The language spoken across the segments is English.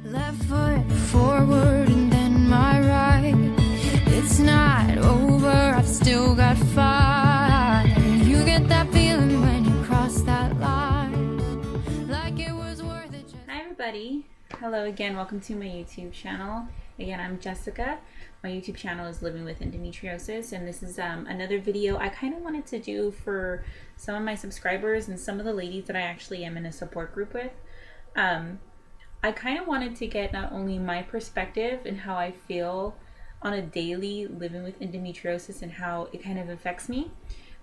Left foot forward and then my right. It's not over, I've still got fight. You get that feeling when you cross that line, like it was worth it. Hi everybody, hello again, welcome to my YouTube channel. Again, I'm Jessica. My YouTube channel is Living with Endometriosis, and this is another video I kind of wanted to do for some of my subscribers and some of the ladies that I actually am in a support group with. I kind of wanted to get not only my perspective and how I feel on a daily living with endometriosis and how it kind of affects me,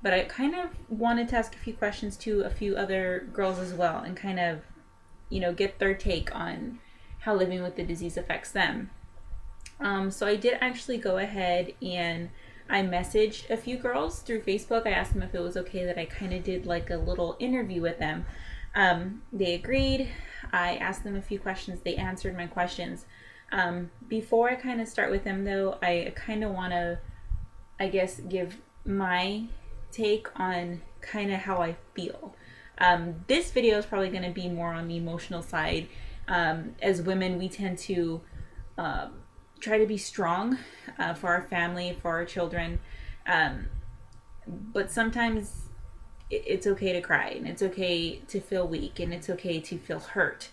but I kind of wanted to ask a few questions to a few other girls as well and kind of, get their take on how living with the disease affects them. So I did actually go ahead and I messaged a few girls through Facebook. I asked them if it was okay that I kind of did like a little interview with them. They agreed. I asked them a few questions. They answered my questions. Before I kind of start with them though, I kind of want to, give my take on kind of how I feel. This video is probably going to be more on the emotional side. As women, we tend to try to be strong for our family, for our children. But sometimes it's okay to cry, and it's okay to feel weak, and it's okay to feel hurt.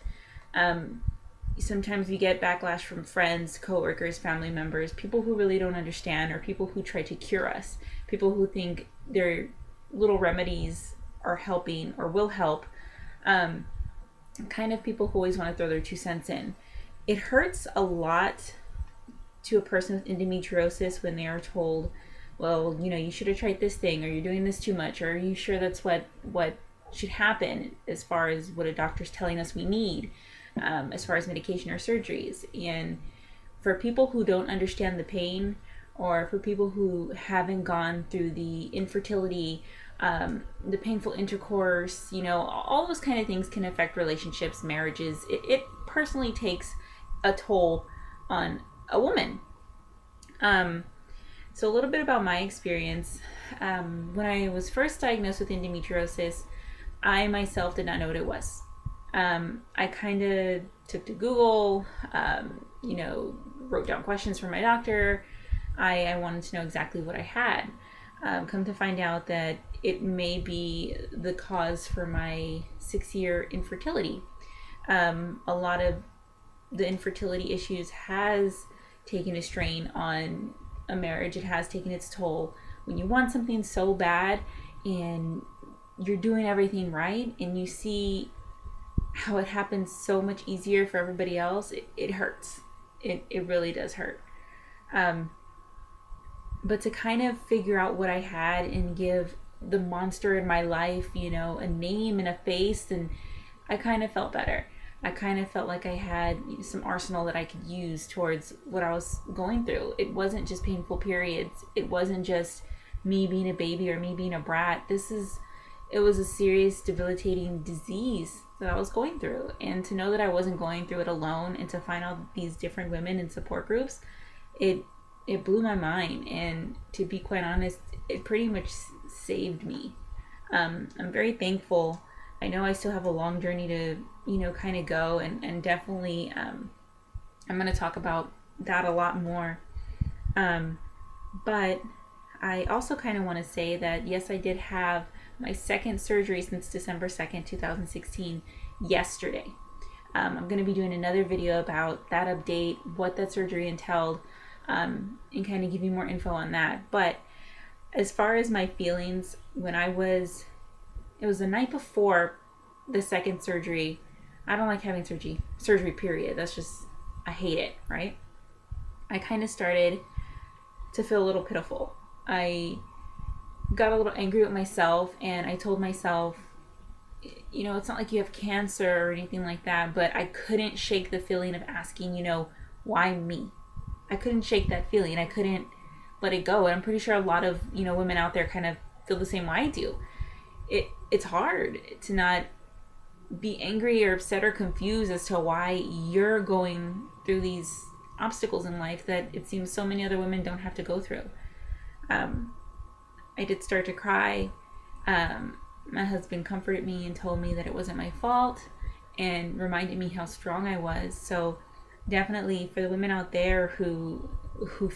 Sometimes we get backlash from friends, coworkers, family members, people who really don't understand, or people who try to cure us, people who think their little remedies are helping or will help. Kind of people who always want to throw their 2 cents in. It hurts a lot to a person with endometriosis when they are told, well, you should have tried this thing, or you're doing this too much, or are you sure that's what should happen as far as what a doctor's telling us we need, as far as medication or surgeries. And for people who don't understand the pain, or for people who haven't gone through the infertility, the painful intercourse, all those kind of things can affect relationships, marriages. It personally takes a toll on a woman. So a little bit about my experience. When I was first diagnosed with endometriosis, I myself did not know what it was. I kind of took to Google, wrote down questions from my doctor. I wanted to know exactly what I had. Come to find out that it may be the cause for my 6-year infertility. A lot of the infertility issues has taken a strain on a marriage. It has taken its toll. When you want something so bad and you're doing everything right and you see how it happens so much easier for everybody else, it hurts. It really does hurt. But to kind of figure out what I had and give the monster in my life, a name and a face, and I kind of felt better. I kind of felt like I had some arsenal that I could use towards what I was going through. It wasn't just painful periods. It wasn't just me being a baby or me being a brat. It was a serious, debilitating disease that I was going through. And to know that I wasn't going through it alone, and to find all these different women in support groups, it blew my mind. And to be quite honest, it pretty much saved me. I'm very thankful. I know I still have a long journey to, kind of go, and definitely I'm going to talk about that a lot more. But I also kind of want to say that, yes, I did have my second surgery since December 2nd, 2016, yesterday. I'm going to be doing another video about that update, what that surgery entailed, and kind of give you more info on that. But as far as my feelings, it was the night before the second surgery. I don't like having surgery period. That's just, I hate it, right? I kind of started to feel a little pitiful. I got a little angry with myself, and I told myself, it's not like you have cancer or anything like that, but I couldn't shake the feeling of asking, why me? I couldn't shake that feeling. I couldn't let it go. And I'm pretty sure a lot of, women out there kind of feel the same way I do. It's hard to not be angry or upset or confused as to why you're going through these obstacles in life that it seems so many other women don't have to go through. I did start to cry. My husband comforted me and told me that it wasn't my fault, and reminded me how strong I was. So definitely for the women out there who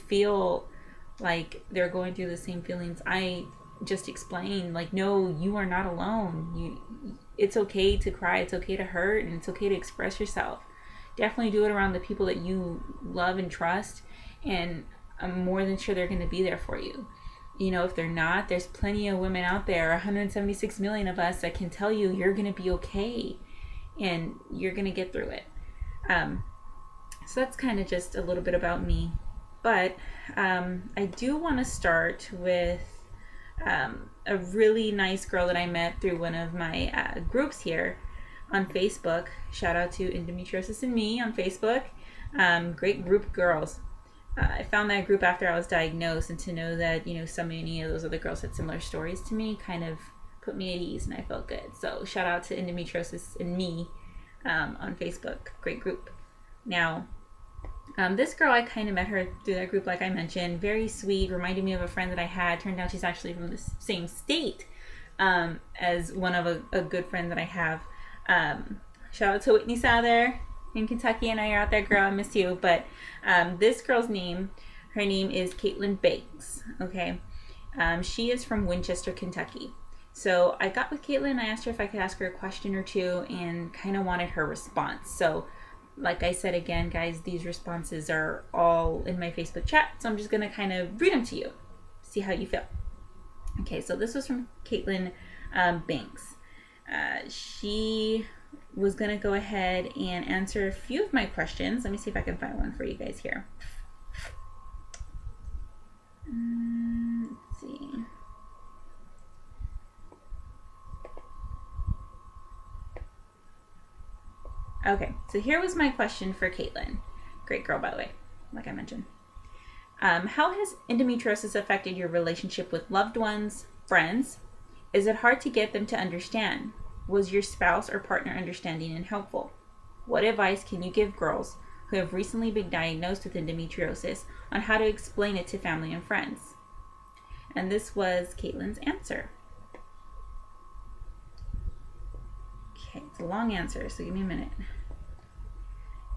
feel like they're going through the same feelings I just explained, like, no, you are not alone. It's okay to cry, it's okay to hurt, and it's okay to express yourself. Definitely do it around the people that you love and trust, and I'm more than sure they're going to be there for you. You know, if they're not, there's plenty of women out there, 176 million of us, that can tell you you're going to be okay and you're going to get through it. So that's kind of just a little bit about me. But I do want to start with a really nice girl that I met through one of my groups here on Facebook. Shout out to Endometriosis Me on Facebook. Great group of girls. I found that group after I was diagnosed, and to know that, you know, so many of those other girls had similar stories to me kind of put me at ease, and I felt good. So shout out to Endometriosis and Me on Facebook. Great group. Now, this girl, I kind of met her through that group, like I mentioned. Very sweet, reminded me of a friend that I had. Turned out she's actually from the same state as one of a good friend that I have. Shout out to Whitney Souther in Kentucky. I know you're out there, girl. I miss you. But this girl's name, her name is Caitlin Banks. Okay, she is from Winchester, Kentucky. So I got with Caitlin. I asked her if I could ask her a question or two, and kind of wanted her response. So, like I said again, guys, these responses are all in my Facebook chat. So I'm just gonna kind of read them to you, see how you feel. Okay, so this was from Caitlin Banks. She was gonna go ahead and answer a few of my questions. Let me see if I can find one for you guys here. Let's see. Okay, so here was my question for Caitlin. Great girl, by the way, like I mentioned. How has endometriosis affected your relationship with loved ones, friends? Is it hard to get them to understand? Was your spouse or partner understanding and helpful? What advice can you give girls who have recently been diagnosed with endometriosis on how to explain it to family and friends? And this was Caitlin's answer. Okay, it's a long answer, so give me a minute.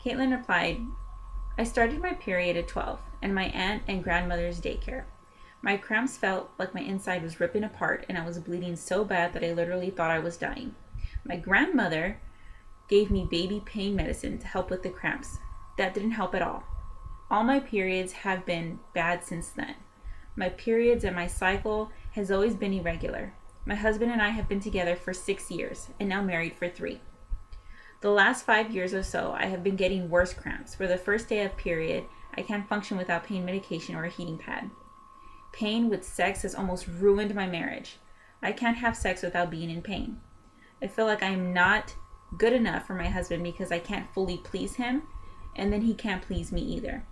Caitlin replied, I started my period at 12 and my aunt and grandmother's daycare. My cramps felt like my inside was ripping apart, and I was bleeding so bad that I literally thought I was dying. My grandmother gave me baby pain medicine to help with the cramps. That didn't help at all. All my periods have been bad since then. My periods and my cycle has always been irregular. My husband and I have been together for 6 years and now married for 3. The last 5 years or so, I have been getting worse cramps, where the first day of period, I can't function without pain medication or a heating pad. Pain with sex has almost ruined my marriage. I can't have sex without being in pain. I feel like I am not good enough for my husband because I can't fully please him, and then he can't please me either.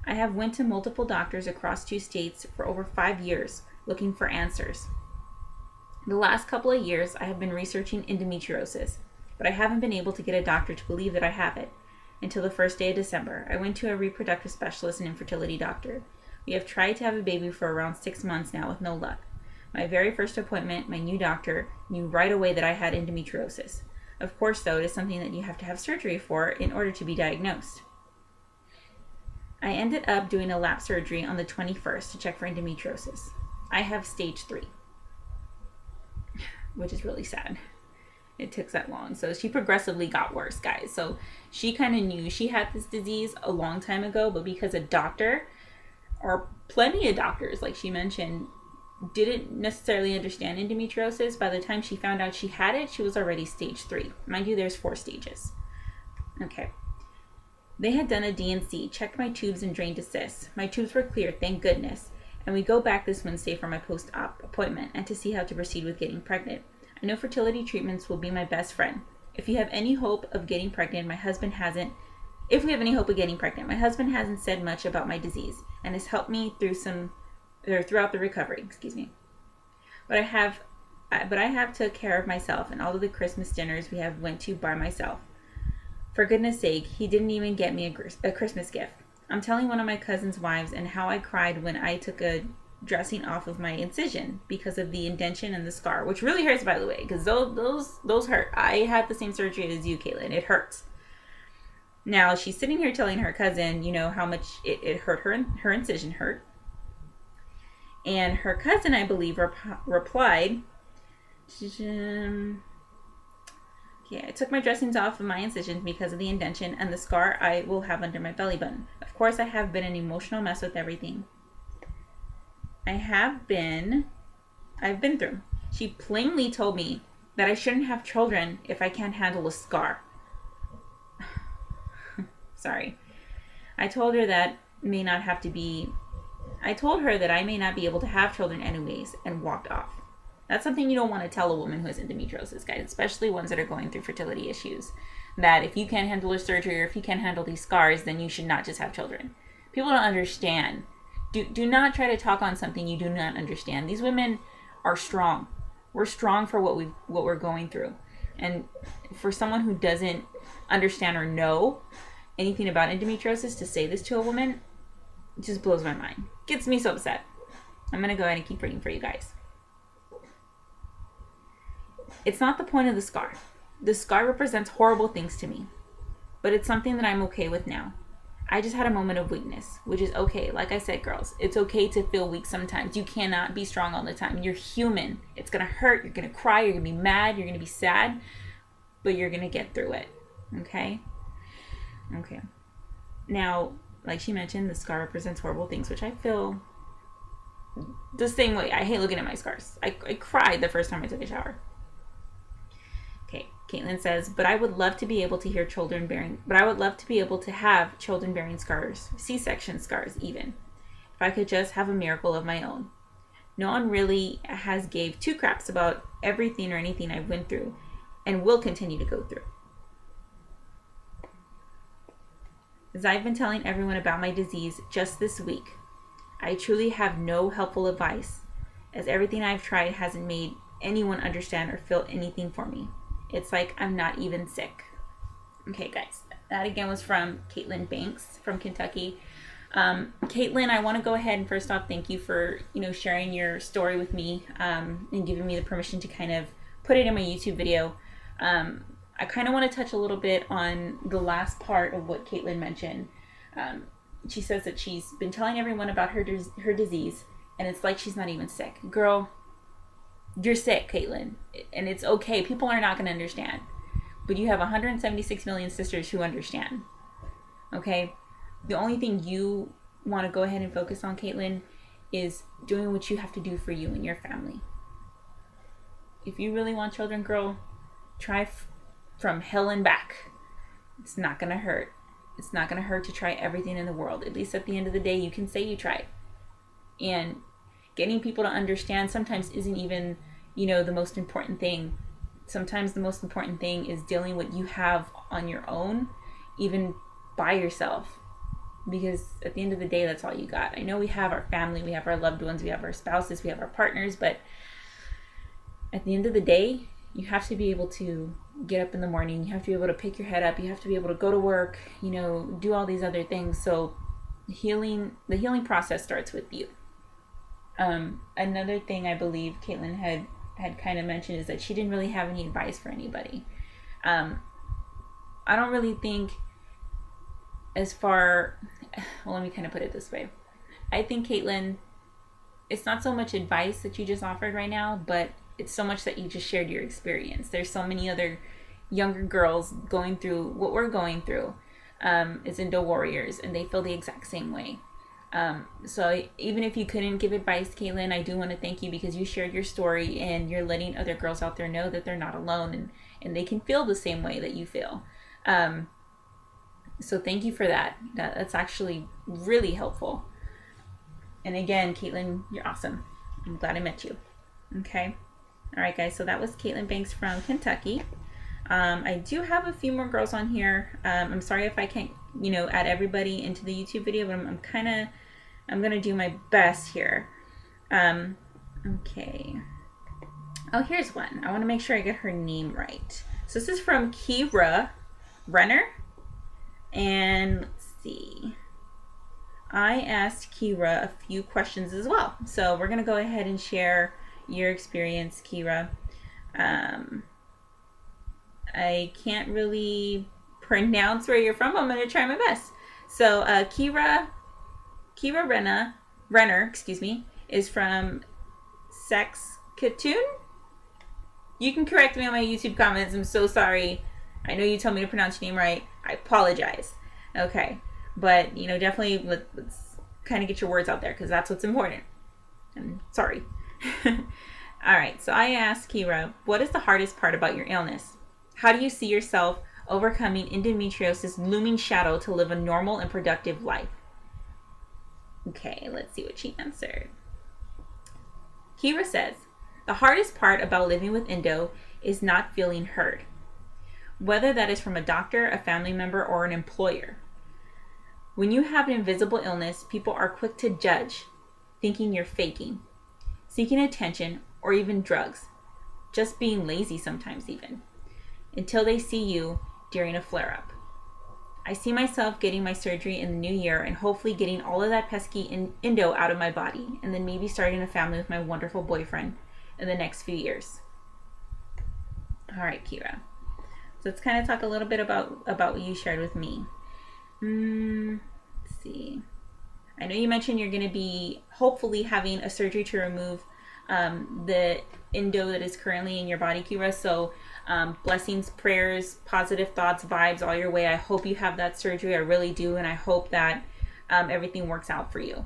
I have went to multiple doctors across 2 states for over 5 years looking for answers. The last couple of years, I have been researching endometriosis, but I haven't been able to get a doctor to believe that I have it. Until the first day of December, I went to a reproductive specialist and infertility doctor. We have tried to have a baby for around 6 months now with no luck. My very first appointment, my new doctor knew right away that I had endometriosis. Of course, though, it is something that you have to have surgery for in order to be diagnosed. I ended up doing a lap surgery on the 21st to check for endometriosis. I have stage 3, which is really sad. It took that long. So she progressively got worse, guys. So she kind of knew she had this disease a long time ago, but because a doctor, or plenty of doctors, like she mentioned, didn't necessarily understand endometriosis, by the time she found out she had it, she was already stage 3. Mind you, there's 4 stages. Okay. They had done a D&C, checked my tubes and drained to cysts. My tubes were clear, thank goodness. And we go back this Wednesday for my post-op appointment and to see how to proceed with getting pregnant. I know fertility treatments will be my best friend. If you have any hope of getting pregnant, my husband hasn't said much about my disease and has helped me throughout the recovery, But I have took care of myself, and all of the Christmas dinners we have went to by myself. For goodness sake, he didn't even get me a Christmas gift. I'm telling one of my cousin's wives and how I cried when I took a dressing off of my incision because of the indention and the scar, which really hurts, by the way, because those hurt. I had the same surgery as you, Caitlin. It hurts. Now she's sitting here telling her cousin, you know, how much it hurt her, and her incision hurt. And her cousin, I believe, replied, yeah, I took my dressings off of my incisions because of the indention and the scar I will have under my belly button. Of course, I have been an emotional mess with everything. I've been through. She plainly told me that I shouldn't have children if I can't handle a scar. Sorry. I told her that I may not be able to have children anyways, and walked off. That's something you don't want to tell a woman who has endometriosis, guys, especially ones that are going through fertility issues. That if you can't handle a surgery or if you can't handle these scars, then you should not just have children. People don't understand. Do not try to talk on something you do not understand. These women are strong. We're strong for what we're going through. And for someone who doesn't understand or know anything about endometriosis to say this to a woman, it just blows my mind. Gets me so upset. I'm going to go ahead and keep reading for you guys. It's not the point of the scar. The scar represents horrible things to me, but it's something that I'm okay with now. I just had a moment of weakness, which is okay. Like I said, girls, it's okay to feel weak sometimes. You cannot be strong all the time. You're human. It's going to hurt. You're going to cry. You're going to be mad. You're going to be sad, but you're going to get through it. Okay? Okay. Now, like she mentioned, the scar represents horrible things, which I feel the same way. I hate looking at my scars. I cried the first time I took a shower. Okay, Caitlin says, but I would love to be able to have children-bearing scars, C-section scars even, if I could just have a miracle of my own. No one really has gave two craps about everything or anything I went through and will continue to go through. As I've been telling everyone about my disease just this week, I truly have no helpful advice, as everything I've tried hasn't made anyone understand or feel anything for me. It's like I'm not even sick. Okay, guys, that again was from Caitlin Banks from Kentucky. Caitlin, I want to go ahead and first off thank you for sharing your story with me and giving me the permission to kind of put it in my YouTube video. I kind of want to touch a little bit on the last part of what Caitlin mentioned. She says that she's been telling everyone about her disease, and it's like she's not even sick. Girl, you're sick, Caitlin, and it's okay. People are not going to understand, but you have 176 million sisters who understand. Okay? The only thing you want to go ahead and focus on, Caitlin, is doing what you have to do for you and your family. If you really want children, girl, try from hell and back. It's not going to hurt. It's not going to hurt to try everything in the world. At least at the end of the day, you can say you tried. And getting people to understand sometimes isn't even, the most important thing. Sometimes the most important thing is dealing with what you have on your own, even by yourself. Because at the end of the day, that's all you got. I know we have our family, we have our loved ones, we have our spouses, we have our partners, but at the end of the day, you have to be able to get up in the morning. You have to be able to pick your head up. You have to be able to go to work, do all these other things. So the healing process starts with you. Another thing I believe Caitlin had kind of mentioned is that she didn't really have any advice for anybody. I don't really think let me kind of put it this way. I think, Caitlin, it's not so much advice that you just offered right now, but it's so much that you just shared your experience. There's so many other younger girls going through what we're going through as Endo warriors, and they feel the exact same way. So even if you couldn't give advice, Caitlin, I do want to thank you because you shared your story and you're letting other girls out there know that they're not alone and they can feel the same way that you feel. So thank you for that. That's actually really helpful. And again, Caitlin, you're awesome. I'm glad I met you. Okay. All right, guys. So that was Caitlin Banks from Kentucky. I do have a few more girls on here. I'm sorry if I can't, add everybody into the YouTube video, but I'm going to do my best here. Okay. Oh, here's one. I want to make sure I get her name right. So this is from Kira Renner. And let's see. I asked Kira a few questions as well. So we're going to go ahead and share your experience, Kira. I can't really pronounce where you're from. I'm going to try my best. So Kira Renner, is from Saskatoon. You can correct me on my YouTube comments. I'm so sorry. I know you told me to pronounce your name right. I apologize. Okay. But, definitely let's kind of get your words out there because that's what's important. I'm sorry. All right. So I asked Kira, what is the hardest part about your illness? How do you see yourself overcoming endometriosis' looming shadow to live a normal and productive life? Okay, let's see what she answered. Kira says, the hardest part about living with endo is not feeling heard, whether that is from a doctor, a family member, or an employer. When you have an invisible illness, people are quick to judge, thinking you're faking, seeking attention, or even drugs, just being lazy sometimes even, until they see you during a flare-up. I see myself getting my surgery in the new year and hopefully getting all of that pesky endo out of my body, and then maybe starting a family with my wonderful boyfriend in the next few years. All right, Kira. So let's kind of talk a little bit about what you shared with me. Let's see. I know you mentioned you're going to be hopefully having a surgery to remove the endo that is currently in your body, Kira. So blessings, prayers, positive thoughts, vibes all your way. I hope you have that surgery. I really do. And I hope that everything works out for you.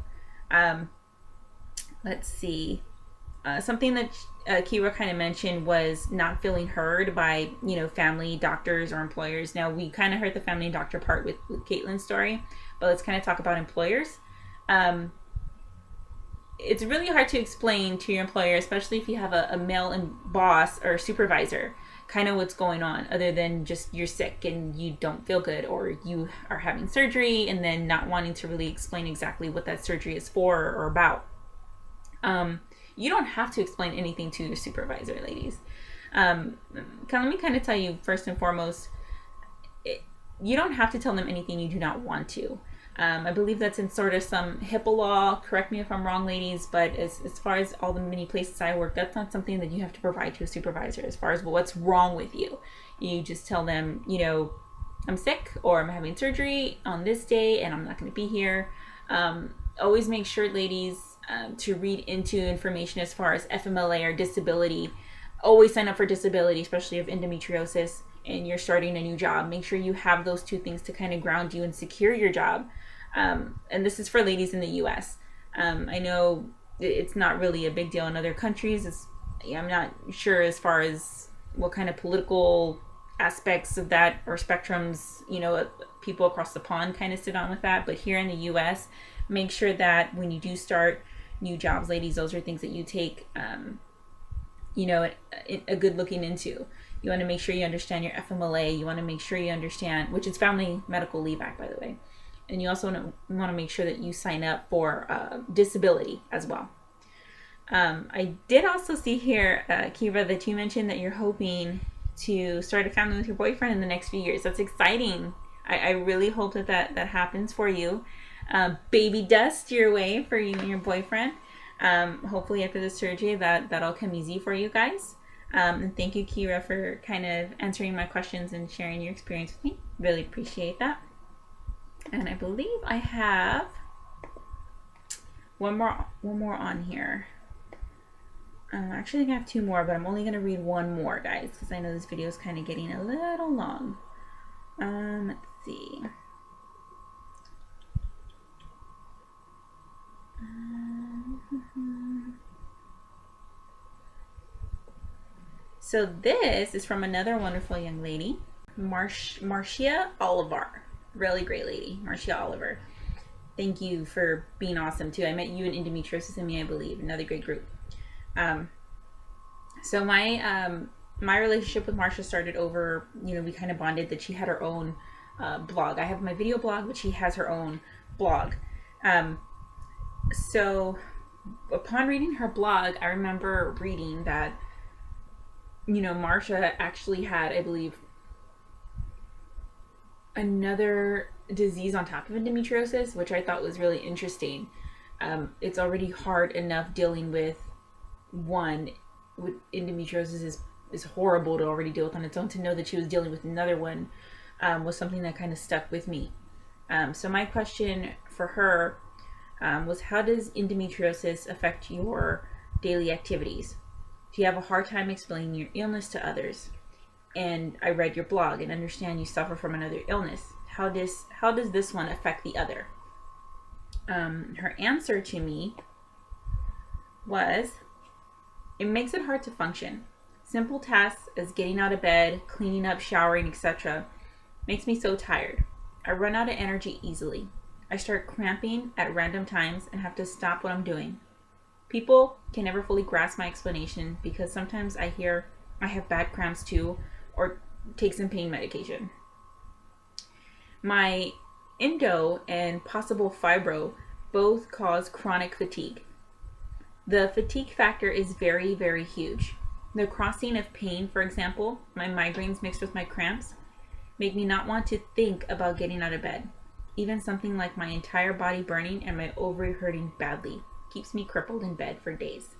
Let's see. Something that Kira kind of mentioned was not feeling heard by, family, doctors, or employers. Now, we kind of heard the family and doctor part with Caitlin's story, but let's kind of talk about employers. It's really hard to explain to your employer, especially if you have a male and boss or supervisor, kind of what's going on, other than just you're sick and you don't feel good, or you are having surgery and then not wanting to really explain exactly what that surgery is for or about. You don't have to explain anything to your supervisor, ladies. Let me kind of tell you first and foremost, you don't have to tell them anything you do not want to. I believe that's in sort of some HIPAA law. Correct me if I'm wrong, ladies, but as far as all the many places I work, that's not something that you have to provide to a supervisor as far as what's wrong with you. You just tell them, I'm sick or I'm having surgery on this day and I'm not going to be here. Always make sure, ladies, to read into information as far as FMLA or disability. Always sign up for disability, especially if endometriosis and you're starting a new job. Make sure you have those two things to kind of ground you and secure your job. And this is for ladies in the US. I know it's not really a big deal in other countries. I'm not sure as far as what kind of political aspects of that or spectrums, people across the pond kind of sit on with that. But here in the US, make sure that when you do start new jobs, ladies, those are things that you take, a good looking into. You want to make sure you understand your FMLA. You want to make sure you understand, which is Family Medical Leave Act, by the way. And you also want to make sure that you sign up for disability as well. I did also see here, Kira, that you mentioned that you're hoping to start a family with your boyfriend in the next few years. That's exciting. I really hope that happens for you. Baby dust your way for you and your boyfriend. Hopefully after the surgery that'll come easy for you guys. And thank you, Kira, for kind of answering my questions and sharing your experience with me. Really appreciate that. And I believe I have one more on here. Actually, I think I have two more, but I'm only going to read one more, guys, because I know this video is kind of getting a little long. Let's see. So this is from another wonderful young lady, Marcia Oliver. Really great lady, Marcia Oliver. Thank you for being awesome too. I met you in Endometriosis Me, I believe. Another great group. So my relationship with Marcia started over, we kind of bonded that she had her own blog. I have my video blog, but she has her own blog. So upon reading her blog, I remember reading that, Marcia actually had, I believe, another disease on top of endometriosis, which I thought was really interesting. It's already hard enough dealing with one. With endometriosis is horrible to already deal with on its own. To know that she was dealing with another one was something that kind of stuck with me. So my question for her was, how does endometriosis affect your daily activities? Do you have a hard time explaining your illness to others? And I read your blog and understand you suffer from another illness. How does this one affect the other? Her answer to me was, it makes it hard to function. Simple tasks as getting out of bed, cleaning up, showering, etc. makes me so tired. I run out of energy easily. I start cramping at random times and have to stop what I'm doing. People can never fully grasp my explanation because sometimes I hear I have bad cramps too, or take some pain medication. My endo and possible fibro both cause chronic fatigue. The fatigue factor is very, very huge. The crossing of pain, for example, my migraines mixed with my cramps, make me not want to think about getting out of bed. Even something like my entire body burning and my ovary hurting badly keeps me crippled in bed for days.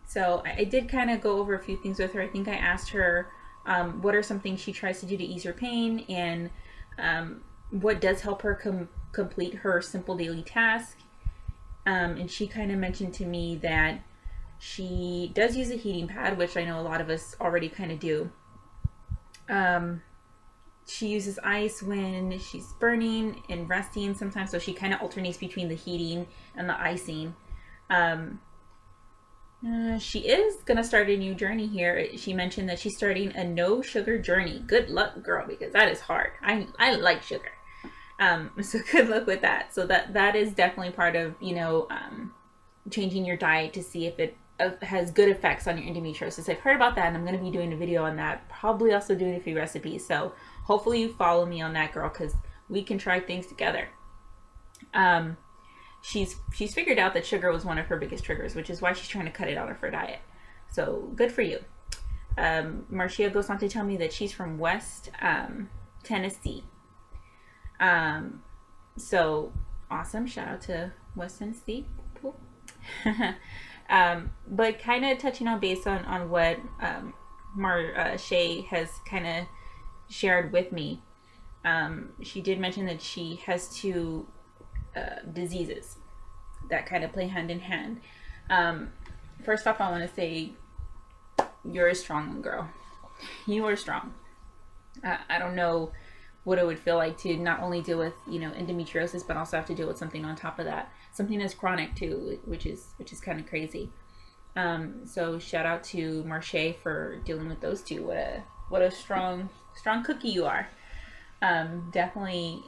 So I did kind of go over a few things with her. I think I asked her what are some things she tries to do to ease her pain, and what does help her complete her simple daily task. And she kind of mentioned to me that she does use a heating pad, which I know a lot of us already kind of do. She uses ice when she's burning and resting sometimes, so she kind of alternates between the heating and the icing. She is going to start a new journey here. She mentioned that she's starting a no sugar journey. Good luck, girl, because that is hard. I like sugar. So good luck with that. So that is definitely part of, changing your diet to see if it has good effects on your endometriosis. I've heard about that, and I'm going to be doing a video on that, probably also doing a few recipes. So hopefully you follow me on that, girl, because we can try things together. She's figured out that sugar was one of her biggest triggers, which is why she's trying to cut it out of her diet. So good for you. Marcia goes on to tell me that she's from West Tennessee. So awesome. Shout out to West Tennessee. Cool. But kind of touching on based on what Marcia has kind of shared with me. She did mention that she has two diseases that kind of play hand in hand. First off, I want to say you're a strong girl. You are strong. I don't know what it would feel like to not only deal with endometriosis, but also have to deal with something on top of that, something that's chronic too, which is kind of crazy. So shout out to Marcia for dealing with those two. What a strong cookie you are. Definitely,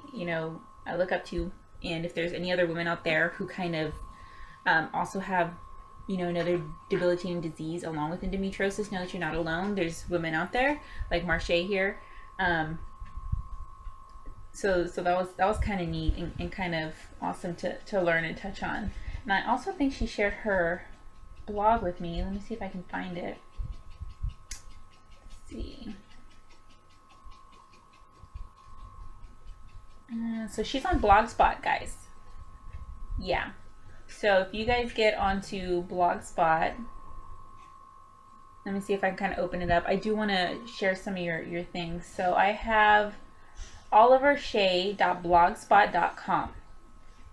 I look up to. And if there's any other women out there who kind of also have, another debilitating disease along with endometriosis, know that you're not alone. There's women out there like Marcia here. So that was kind of neat and kind of awesome to learn and touch on. And I also think she shared her blog with me. Let me see if I can find it. Let's see. So she's on Blogspot, guys. Yeah. So if you guys get onto Blogspot, let me see if I can kind of open it up. I do want to share some of your things. So I have olivershay.blogspot.com.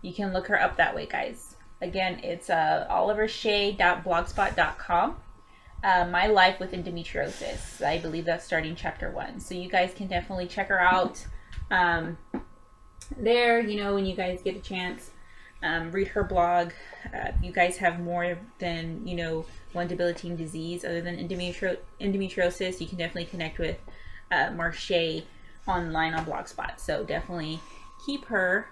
You can look her up that way, guys. Again, it's olivershay.blogspot.com. My Life with Endometriosis. I believe that's starting chapter 1. So you guys can definitely check her out. There, when you guys get a chance, read her blog. If you guys have more than, one debilitating disease other than endometriosis, you can definitely connect with Marcia online on Blogspot. So definitely keep her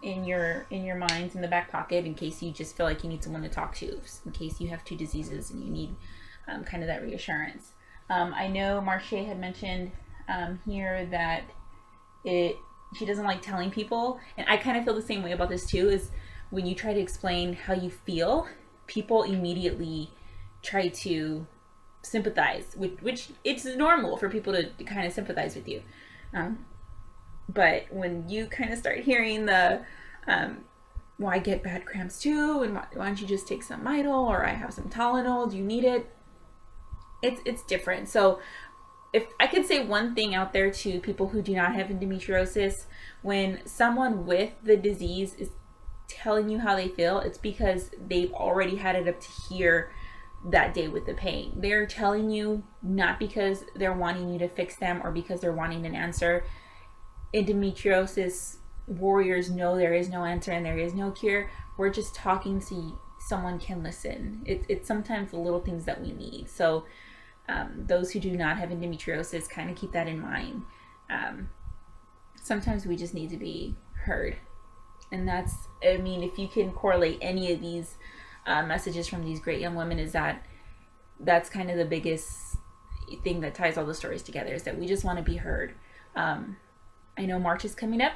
in your minds, in the back pocket, in case you just feel like you need someone to talk to, in case you have two diseases and you need kind of that reassurance. I know Marcia had mentioned here that she doesn't like telling people, and I kind of feel the same way about this too, is when you try to explain how you feel, people immediately try to sympathize, which it's normal for people to kind of sympathize with you. But when you kind of start hearing the, well, I get bad cramps too, and why don't you just take some Midol, or I have some Tylenol, do you need it? It's different. So if I could say one thing out there to people who do not have endometriosis, when someone with the disease is telling you how they feel, it's because they've already had it up to here that day with the pain. They're telling you not because they're wanting you to fix them or because they're wanting an answer. Endometriosis warriors know there is no answer and there is no cure. We're just talking so someone can listen. It's sometimes the little things that we need. So those who do not have endometriosis, kind of keep that in mind. Sometimes we just need to be heard. And that's, I mean, if you can correlate any of these messages from these great young women, is that's kind of the biggest thing that ties all the stories together, is that we just want to be heard. I know March is coming up.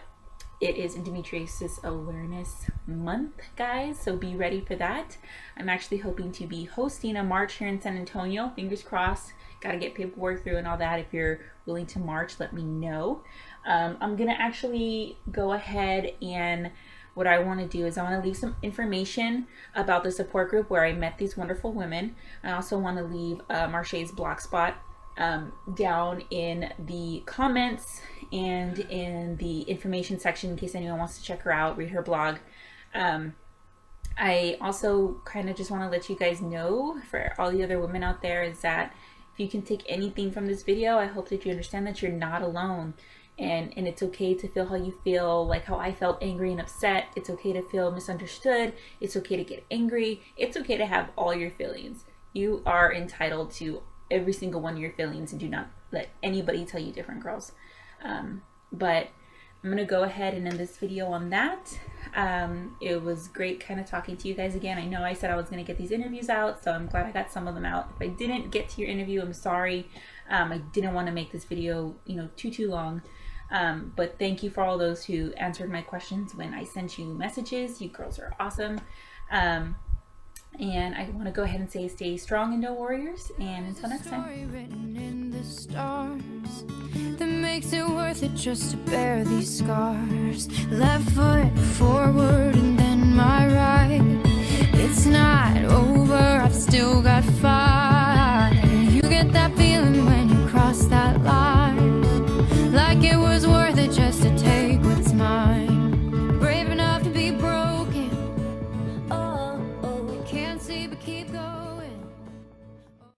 It is Endometriosis Awareness Month, guys, so be ready for that. I'm actually hoping to be hosting a march here in San Antonio. Fingers crossed. Got to get paperwork through and all that. If you're willing to march, let me know. I'm going to actually go ahead, and what I want to do is I want to leave some information about the support group where I met these wonderful women. I also want to leave Marcia's blog spot down in the comments and in the information section in case anyone wants to check her out, read her blog. I also kind of just want to let you guys know, for all the other women out there, is that if you can take anything from this video, I hope that you understand that you're not alone. And it's okay to feel how you feel, like how I felt, angry and upset. It's okay to feel misunderstood. It's okay to get angry. It's okay to have all your feelings. You are entitled to every single one of your feelings, and do not let anybody tell you different, girls. But I'm gonna go ahead and end this video on that. It was great kind of talking to you guys again. I know I said I was gonna get these interviews out, so I'm glad I got some of them out. If I didn't get to your interview, I'm sorry. I didn't want to make this video, too long. But thank you for all those who answered my questions when I sent you messages. You girls are awesome. And I want to go ahead and say, stay strong, Endo warriors, and until next time. Written in the stars that makes it worth it just to bear these scars. Left foot forward and then my right. It's not over, I've still got fight. You get that feeling when you cross that line, like it was